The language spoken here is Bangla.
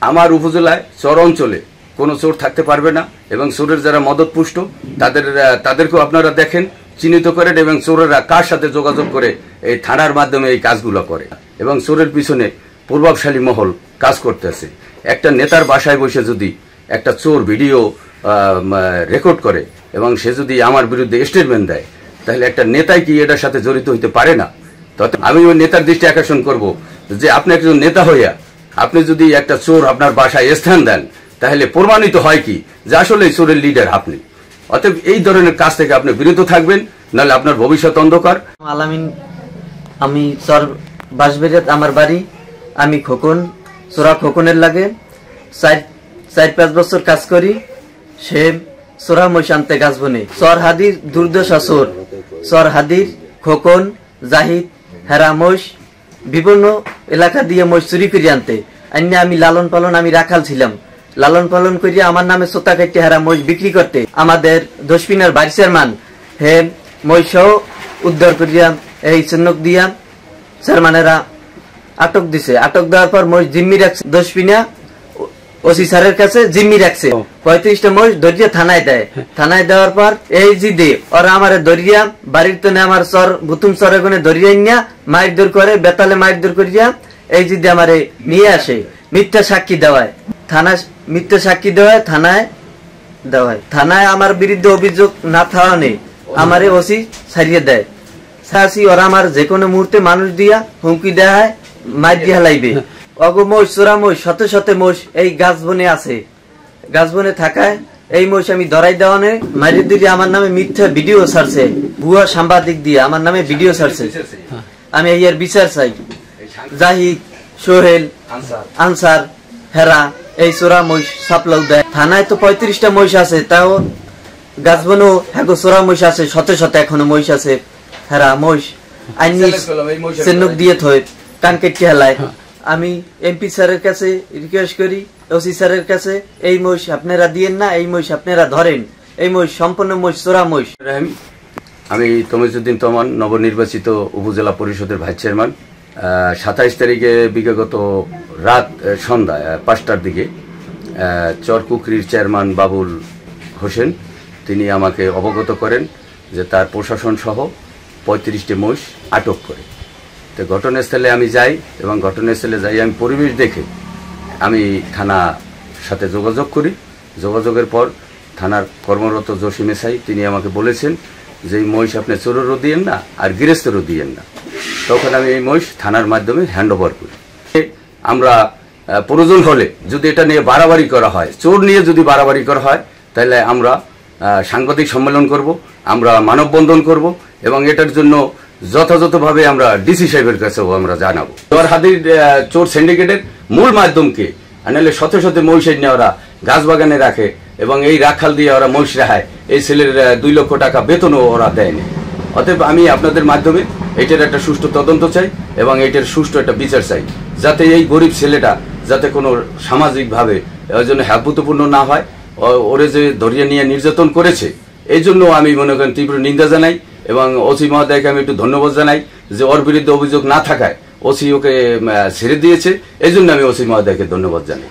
আমার উপজেলায় চর অঞ্চলে কোনো চোর থাকতে পারবে না এবং চোরের যারা মদতপুষ্ট তাদেরকেও আপনারা দেখেন, চিহ্নিত করেন এবং চোরেরা কার সাথে যোগাযোগ করে এই থানার মাধ্যমে এই কাজগুলো করে এবং চোরের পিছনে প্রভাবশালী মহল কাজ করতেছে। একটা নেতার বাসায় বসে যদি একটা চোর ভিডিও রেকর্ড করে এবং সে যদি আমার বিরুদ্ধে স্টেটমেন্ট দেয়, তাহলে একটা নেতাই কি এটার সাথে জড়িত হইতে পারে না? তবে আমি ওই নেতার দৃষ্টি আকর্ষণ করব যে আপনি একজন নেতা হইয়া আপনি যদি একটা চোর আপনার বাসায় স্থান দেন, তাহলে প্রমাণিত হয় কি যে আসলে চোরের লিডার আপনি। অতএব এই ধরনের কাজ থেকে আপনি বিরত থাকবেন, নাহলে আপনার ভবিষ্যৎ অন্ধকার। আলামিন, আমি চর বাঁশবেড়িয়াত আমার বাড়ি। আমি চোরা খোকনের লাগে 4-5 বছর কাজ করি। সে চোরা মহিষ আনতে গাছ বনে চর হাদির দুর্দশা চোর, চর হাদির খোকন, জাহিদ, হেরা মহিষ বিভিন্ন এলাকা দিয়ে মহিষ চুরি করে আনতে আইনে আমি লালন পালন, আমি রাখাল ছিলাম, লালন পালন করিয়া আমার নামে সোতা কাটতে হেরা মহিষ বিক্রি করতে আমাদের দশপিনার ভাইস চেয়ারম্যান হে মহিষও উদ্ধার করিয়া এই চিহ্নক দিয়া চেয়ারম্যানেরা আটক দিছে। আটক দেওয়ার পর মহিষ জিম্মি রাখছে, দশপিনা ওসি স্যারের কাছে জিম্মি রাখছে। 35টা মহিষ ধরিয়া থানায় দেয়। থানায় দেওয়ার পর এই জিদে ওরা আমার ধরিয়া বাড়ির তো আমার চর ভুতুম চর এখানে ধরিয়া নিয়া মাইর দৌড় করে, বেতালে মাইর দৌড় করিয়া এই জিদে আমারে নিয়ে আসে, মিথ্যা সাক্ষী দেওয়ায়। থানায় মিথ্যা সাক্ষী দেওয়ায় থানায় আমার বিরুদ্ধে অভিযোগ না থাকা নেই, আমারে ওসি ছাড়িয়ে দেয়। সাহসী ওরা আমার যে কোনো মুহূর্তে মানুষ দিয়া হুমকি দেওয়া হয়, মাইর দিয়া লাইবে। অগো মোষ, চোরা মোষ, শত শত মোষ এই গাছ বনে আছে। গাছ বনে থাকায় এই মোষ আমি ধরাই দেওয়ানে মাইরে দিয়ে আমার নামে মিথ্যা ভিডিও ছাড়ছে, ভুয়া সাংবাদিক দিয়ে আমার নামে ভিডিও ছাড়ছে। আমি এর বিচার চাই। জাহিদ, সোহেল, আনসার, হেরা এই চোরা মহিষ সাপ্লাউ দেয়। থানায় তো 35টা মহিষ আছে, তাও গাছ বনেও হ্যাঁ চোরা মহিষ আছে, শত শত এখনো মহিষ আছে। হেরা মহিষ আইনি চিহ্নক দিয়ে থয়, কান কেটে হেলায়। আমি এমপি স্যারের কাছে রিকোয়েস্ট করি, ওসি স্যারের কাছে, এই মহিষ আপনারা দিয়েন না, এই মহিষ আপনারা ধরেন, এই মহিষ সম্পূর্ণ মহিষ চোরা মহিষ। আমি তমিজউদ্দিন তমান, নবনির্বাচিত উপজেলা পরিষদের ভাইস চেয়ারম্যান। 27 তারিখে বিগত রাত সন্ধ্যায় 5টার দিকে চরকুকরির চেয়ারম্যান বাবুল হোসেন তিনি আমাকে অবগত করেন যে তার প্রশাসন সহ 35টি মহিষ আটক করে। তো ঘটনাস্থলে আমি যাই এবং ঘটনাস্থলে যাই আমি পরিবেশ দেখে আমি থানার সাথে যোগাযোগ করি। যোগাযোগের পর থানার কর্মরত জসিম এসআই তিনি আমাকে বলেছেন যে এই মহিষ আপনি চোরেরও দিয়েন না আর গৃহস্থেরও দিয়েন না। তখন আমি এই মহিষ থানার মাধ্যমে হ্যান্ড ওভার করি। আমরা প্রয়োজন হলে যদি এটা নিয়ে বাড়াবাড়ি করা হয়, চোর নিয়ে যদি বাড়াবাড়ি করা হয়, তাহলে আমরা সাংবাদিক সম্মেলন করব, আমরা মানববন্ধন করব এবং এটার জন্য যথাযথভাবে আমরা ডিসি সাহেবের কাছেও আমরা জানাবো। চর হাদির চোর সিন্ডিকেটের মূল মাধ্যমকে নাহলে শত শত মহিষ নিয়ে ওরা গাছ বাগানে রাখে এবং এই রাখাল দিয়ে ওরা মহিষ রাখায়। এই ছেলের 2 লক্ষ টাকা বেতনও ওরা দেয়নি। অতএব আমি আপনাদের মাধ্যমে এটার একটা সুষ্ঠু তদন্ত চাই এবং এটার সুষ্ঠু একটা বিচার চাই, যাতে এই গরিব ছেলেটা যাতে কোনো সামাজিকভাবে ওই জন্য হ্যাবুতপূর্ণ না হয়। ওরে যে ধরিয়ে নিয়ে নির্যাতন করেছে এই জন্য আমি মনে করেন তীব্র নিন্দা জানাই এবং ওসি মহোদয়কে আমি একটু ধন্যবাদ জানাই যে ওর বিরুদ্ধে অভিযোগ না থাকায় ওসি ওকে ছেড়ে দিয়েছে। এই জন্য আমি ওসি মহোদয়কে ধন্যবাদ জানাই।